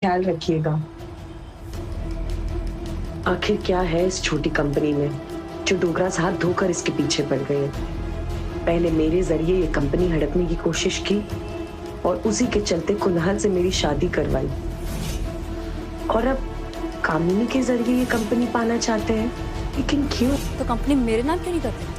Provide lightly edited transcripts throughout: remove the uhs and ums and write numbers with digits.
ख्याल रखिएगा। आखिर क्या है इस छोटी कंपनी में जो डोगरास हाथ धोकर इसके पीछे पड़ गए। पहले मेरे जरिए ये कंपनी हड़पने की कोशिश की और उसी के चलते कुनाल से मेरी शादी करवाई, और अब कामिनी के जरिए ये कंपनी पाना चाहते हैं। लेकिन क्यों? तो कंपनी मेरे नाम क्यों नहीं करती?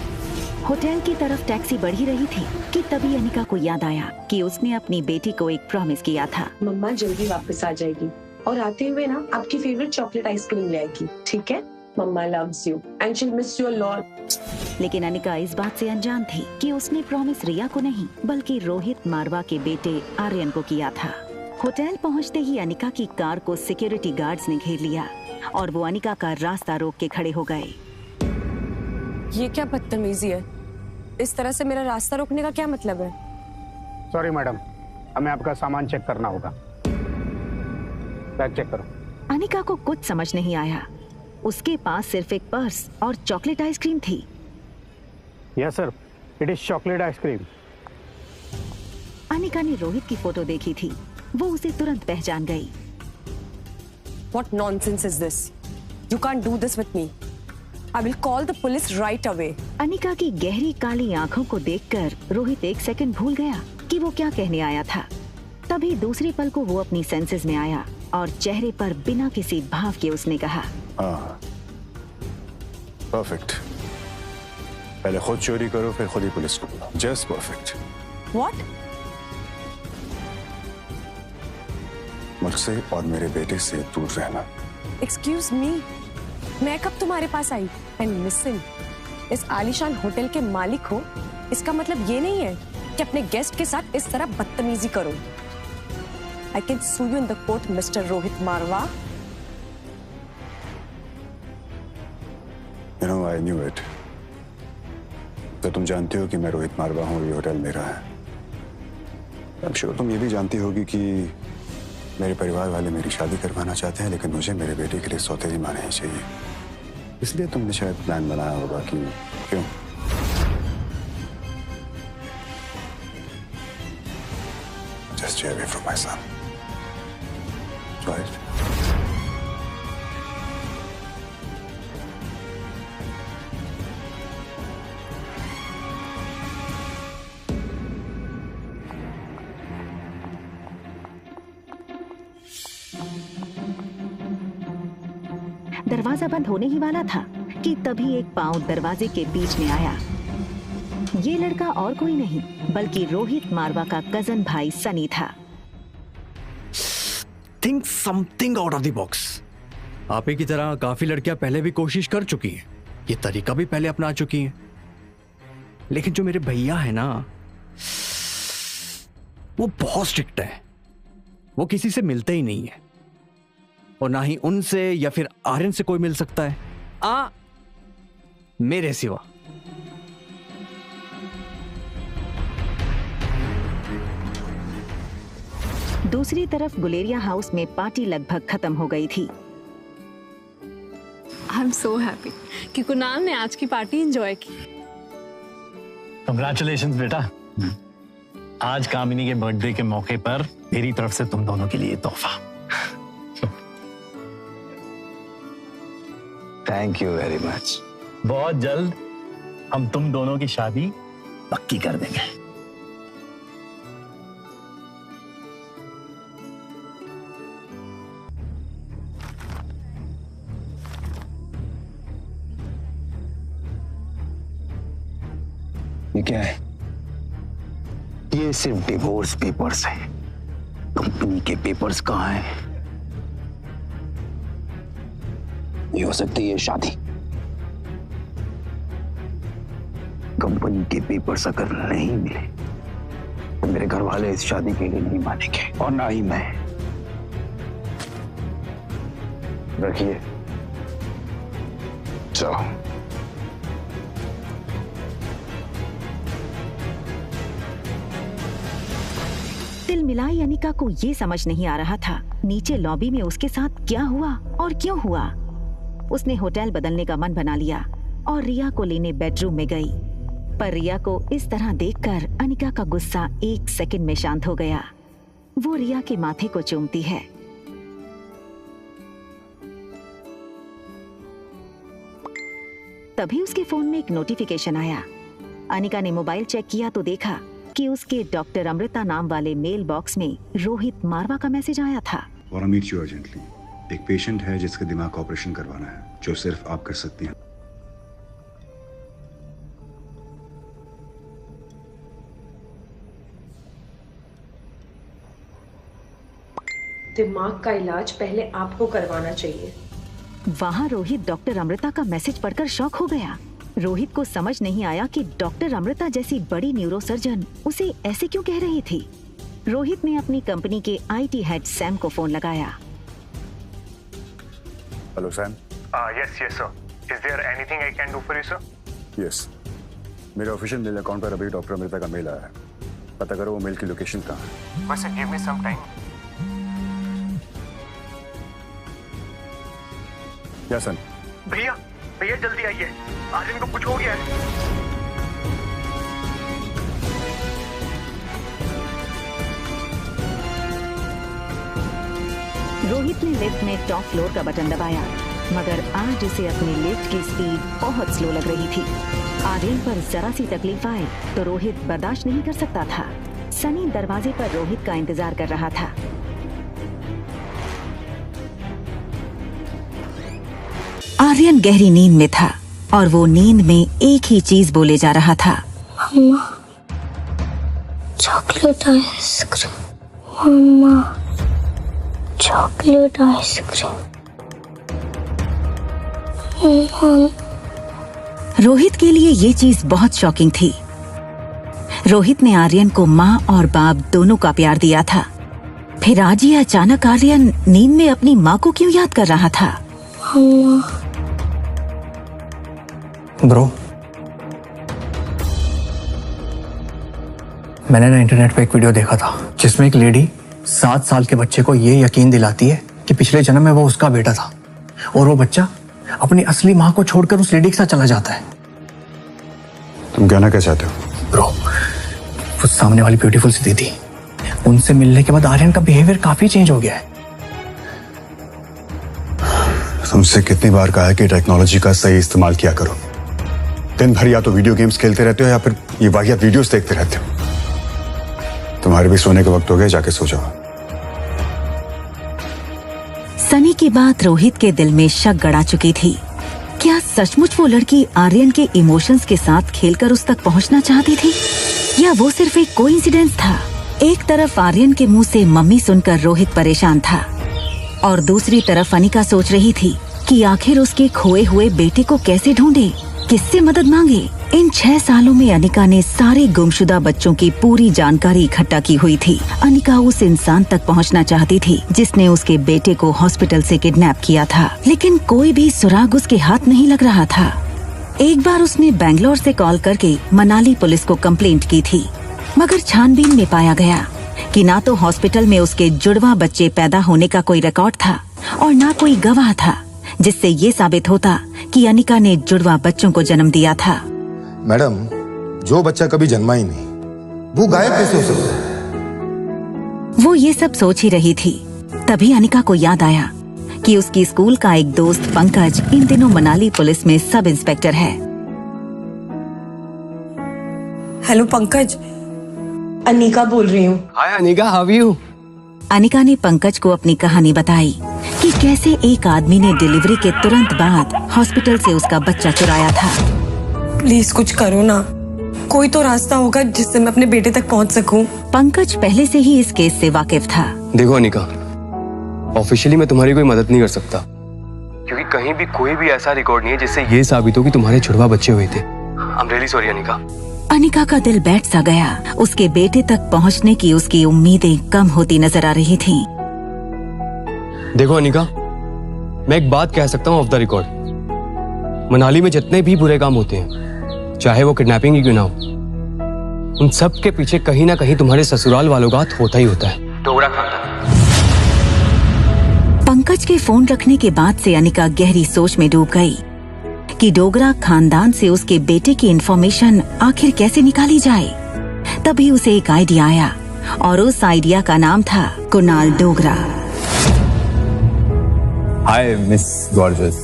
होटल की तरफ टैक्सी बढ़ी रही थी कि तभी अनिका को याद आया कि उसने अपनी बेटी को एक प्रॉमिस किया था। मम्मा जल्दी वापस आ जाएगी और आते हुए ना आपकी फेवरेट चॉकलेट आइसक्रीम ले आएगी, ठीक है? Mamma loves you and she will miss you a lot. लेकिन अनिका इस बात से अनजान थी कि उसने प्रॉमिस रिया को नहीं बल्कि रोहित मारवा के बेटे आर्यन को किया था। होटल पहुंचते ही अनिका की कार को सिक्योरिटी गार्ड्स ने घेर लिया और वो अनिका का रास्ता रोक के खड़े हो गए। ये क्या बदतमीजी है? इस तरह से मेरा रास्ता रोकने का क्या मतलब है? सॉरी मैडम, हमें आपका सामान चेक करना होगा। बैग चेक करो। अनिका को कुछ समझ नहीं आया। उसके पास सिर्फ एक पर्स और चॉकलेट आइसक्रीम थी। Yes sir, it is chocolate ice cream. Anika ने रोहित की फोटो देखी थी, वो उसे तुरंत पहचान गई। What nonsense is this? You can't do this with me. I will call the police right away. Anika की गहरी काली आंखों को देखकर रोहित एक सेकंड भूल गया कि वो क्या कहने आया था। तभी दूसरी पल को वो अपनी सेंसेस में आया और चेहरे पर बिना किसी भाव के उसने कहा, हाँ, परफेक्ट। पहले खुद चोरी करो फिर खुद ही पुलिस को बुलाओ। Just perfect. What? मुझसे और मेरे बेटे से दूर रहना। Excuse me. मैं कब तुम्हारे पास आई? And listen, इस आलीशान होटल के मालिक हो, इसका मतलब ये नहीं है कि अपने गेस्ट के साथ इस तरह बदतमीजी करो। I can sue you in the court, Mr. Rohit Marwa. You know, I knew it. तो तुम जानती हो कि मैं रोहित मारवा हूँ, ये होटल मेरा है। I'm sure तुम ये भी जानती होगी कि मेरे परिवार वाले मेरी शादी करवाना चाहते हैं, लेकिन मुझे मेरे बेटे के लिए सौतेली माँ नहीं चाहिए। इसलिए तुमने शायद प्लान बनाया होगा कि क्यों। Just stay away from my son. Right? दरवाजा बंद होने ही वाला था कि तभी एक पांव दरवाजे के बीच में आया। ये लड़का और कोई नहीं बल्कि रोहित मारवा का कजन भाई सनी था। Think something out of the box. आप ही की तरह काफी लड़कियां पहले भी कोशिश कर चुकी हैं, ये तरीका भी पहले अपना चुकी हैं, लेकिन जो मेरे भैया है ना, वो बहुत स्ट्रिक्ट है। वो किसी से मिलते ही नहीं है और ना ही उनसे या फिर आर्यन से कोई मिल सकता है मेरे सिवा। दूसरी तरफ गुलेरिया हाउस में पार्टी लगभग खत्म हो गई थी। आई एम सो हैप्पी कि कुणाल ने आज की पार्टी एंजॉय की। कंग्रेचुलेशंस बेटा। आज कामिनी के बर्थडे के मौके पर मेरी तरफ से तुम दोनों के लिए तोहफा। Thank you very much. बहुत जल्द हम तुम दोनों की शादी पक्की कर देंगे। ये क्या है? ये सिर्फ डिवोर्स पेपर्स है। कंपनी के पेपर्स कहाँ हैं? ये हो सकती है शादी। कंपनी के पेपर्स अगर नहीं मिले तो मेरे घर वाले इस शादी के लिए नहीं मानेंगे और ना ही मैं। रखिए, चलो। दिल मिलाई अनिका को ये समझ नहीं आ रहा था नीचे लॉबी में उसके साथ क्या हुआ और क्यों हुआ। उसने होटल बदलने का मन बना लिया और रिया को लेने बेडरूम में गई, पर रिया को इस तरह देखकर अनिका का गुस्सा एक सेकंड में शांत हो गया। वो रिया के माथे को चूमती है तभी उसके फोन में एक नोटिफिकेशन आया। अनिका ने मोबाइल चेक किया तो देखा कि उसके डॉक्टर अमृता नाम वाले मेल बॉक्स में रोहित मारवा का मैसेज आया था। और मीट यू अर्जेंटली। एक पेशेंट है जिसका दिमाग का ऑपरेशन करवाना है, जो सिर्फ आप कर सकती हैं। दिमाग का इलाज पहले आपको करवाना चाहिए। वहाँ रोहित डॉक्टर अमृता का मैसेज पढ़कर शॉक हो गया। रोहित को समझ नहीं आया कि डॉक्टर अमृता जैसी बड़ी न्यूरोसर्जन उसे ऐसे क्यों कह रही थी। रोहित ने अपनी कंपनी के IT हेड सैम को फोन लगाया। Hello Sam. Yes sir. Is there anything I can do for you sir? Yes, मेरे ऑफिशियल मेल अकाउंट पर अभी डॉक्टर अमृता का मेल आया है। पता करो वो मेल की लोकेशन कहाँ है। बस गिव मी सम टाइम। या सन। भैया जल्दी आइए, आर्यन को कुछ हो गया है। रोहित ने लिफ्ट में टॉप फ्लोर का बटन दबाया, मगर आज उसे अपनी लिफ्ट की स्पीड बहुत स्लो लग रही थी। आर्यन पर जरा सी तकलीफ आए तो रोहित बर्दाश्त नहीं कर सकता था। सनी दरवाजे पर रोहित का इंतजार कर रहा था। आर्यन गहरी नींद में था और वो नींद में एक ही चीज बोले जा रहा था, मम्मा चॉकलेट आइसक्रीम, मम्मा चॉकलेट आइसक्रीम। रोहित के लिए ये चीज बहुत शॉकिंग थी। रोहित ने आर्यन को माँ और बाप दोनों का प्यार दिया था, फिर आज ही अचानक आर्यन नींद में अपनी माँ को क्यों याद कर रहा था। ब्रो, मैंने ना इंटरनेट पे एक वीडियो देखा था जिसमें एक लेडी 7 साल के बच्चे को ये यकीन दिलाती है कि पिछले जन्म में वो उसका बेटा था और वो बच्चा अपनी असली माँ को छोड़कर उस लेडी के साथ चला जाता है। तुम कहना क्या चाहते हो? ब्रो, वो सामने वाली ब्यूटीफुल सी दीदी, उनसे मिलने के बाद आर्यन का बिहेवियर काफी चेंज हो गया है। तुमसे कितनी बार कहा है कि टेक्नोलॉजी का सही इस्तेमाल किया करो। दिन भर या तो वीडियो गेम्स खेलते रहते हो या फिर ये वाहियात वीडियोस देखते रहते हो। तुम्हारे भी सोने के वक्त हो गए, जाके सो जाओ। सनी की बात रोहित के दिल में शक गड़ा चुकी थी। क्या सचमुच वो लड़की आर्यन के इमोशंस के साथ खेलकर उस तक पहुंचना चाहती थी, या वो सिर्फ एक कोइंसिडेंस था? एक तरफ आर्यन के मुंह से मम्मी सुनकर रोहित परेशान था और दूसरी तरफ अनिका सोच रही थी कि आखिर उसके खोए हुए बेटे को कैसे ढूंढे, किससे मदद मांगे। इन 6 सालों में अनिका ने सारे गुमशुदा बच्चों की पूरी जानकारी इकट्ठा की हुई थी। अनिका उस इंसान तक पहुंचना चाहती थी जिसने उसके बेटे को हॉस्पिटल से किडनैप किया था, लेकिन कोई भी सुराग उसके हाथ नहीं लग रहा था। एक बार उसने बैंगलोर से कॉल करके मनाली पुलिस को कंप्लेंट की थी, मगर छानबीन में पाया गया कि ना तो हॉस्पिटल में उसके जुड़वा बच्चे पैदा होने का कोई रिकॉर्ड था और ना कोई गवाह था जिससे ये साबित होता कि अनिका ने जुड़वा बच्चों को जन्म दिया था। मैडम, जो बच्चा कभी जन्मा ही नहीं, वो गायब कैसे हो सकता है? वो ये सब सोच ही रही थी, तभी अनिका को याद आया कि उसकी स्कूल का एक दोस्त पंकज इन दिनों मनाली पुलिस में सब इंस्पेक्टर है। हेलो पंकज, अनिका बोल रही हूँ। Hi Anika, how are you? Anika ने पंकज को अपनी कहानी बताई कि कैसे एक आदमी ने डिलीवरी के तुरंत बाद हॉस्पिटल से उसका बच्चा चुराया था। प्लीज कुछ करो ना, कोई तो रास्ता होगा जिससे मैं अपने बेटे तक पहुंच सकूं। पंकज पहले से ही इस केस से वाकिफ था। देखो अनिका, ऑफिशियली मैं तुम्हारी कोई मदद नहीं कर सकता क्योंकि कहीं भी कोई भी ऐसा रिकॉर्ड नहीं है जिससे ये साबित हो कि तुम्हारे जुड़वा बच्चे हुए थे। I am really sorry Anika. Anika का दिल बैठ सा गया। उसके बेटे तक पहुंचने की उसकी उम्मीदें कम होती नजर आ रही थीं। देखो अनिका, मैं एक बात कह सकता हूँ ऑफ द रिकॉर्ड, मनाली में जितने भी बुरे काम होते हैं, चाहे वो किडनैपिंग ही क्यों ना हो, उन सब के पीछे कहीं ना कहीं तुम्हारे ससुराल वालों का हाथ होता ही होता है। डोगरा खानदान। पंकज के फोन रखने के बाद से अनिका गहरी सोच में डूब गई कि डोगरा खानदान से उसके बेटे की इंफॉर्मेशन आखिर कैसे निकाली जाए। तभी उसे एक आइडिया आया और उस आइडिया का नाम था Kunal Dogra. Hi miss gorgeous.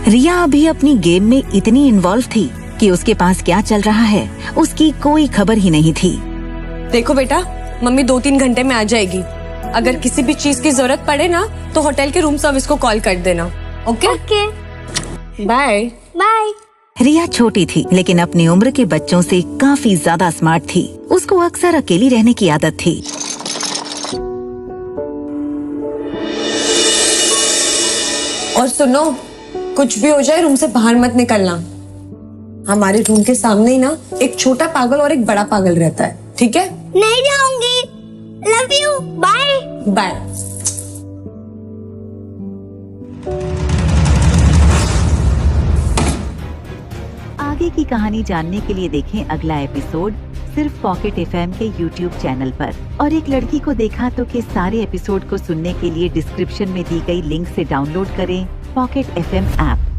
Riya अभी अपनी गेम में इतनी इन्वॉल्व थी कि उसके पास क्या चल रहा है उसकी कोई खबर ही नहीं थी। देखो बेटा, मम्मी 2-3 घंटे में आ जाएगी। अगर किसी भी चीज की जरूरत पड़े ना तो होटल के रूम सर्विस को कॉल कर देना। Okay okay, bye bye. Riya छोटी थी लेकिन अपनी उम्र के बच्चों से काफी ज्यादा स्मार्ट थी। उसको अक्सर अकेली रहने की आदत थी। और सुनो, कुछ भी हो जाए रूम से बाहर मत निकलना। हमारे रूम के सामने ही ना एक छोटा पागल और एक बड़ा पागल रहता है, ठीक है? नहीं जाऊंगी। Love you, bye bye. आगे की कहानी जानने के लिए देखें अगला एपिसोड सिर्फ पॉकेट एफएम के YouTube चैनल पर। और एक लड़की को देखा तो के सारे एपिसोड को सुनने के लिए डिस्क्रिप्शन में दी गई लिंक से डाउनलोड करें पॉकेट एफएम ऐप।